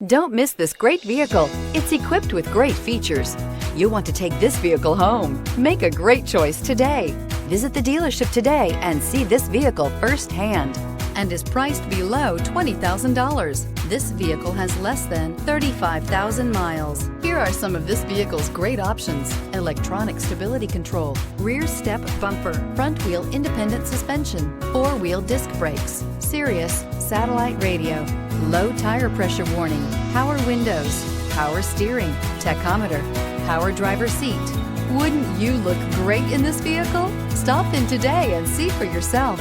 Don't miss this great vehicle. It's equipped with great features. You'll want to take this vehicle home. Make a great choice today. Visit the dealership today and see this vehicle firsthand, and is priced below $20,000. This vehicle has less than 35,000 miles. Here are some of this vehicle's great options: electronic stability control, rear step bumper, front wheel independent suspension, four-wheel disc brakes, Sirius satellite radio, low tire pressure warning, power windows, power steering, tachometer, power driver seat. Wouldn't you look great in this vehicle? Stop in today and see for yourself.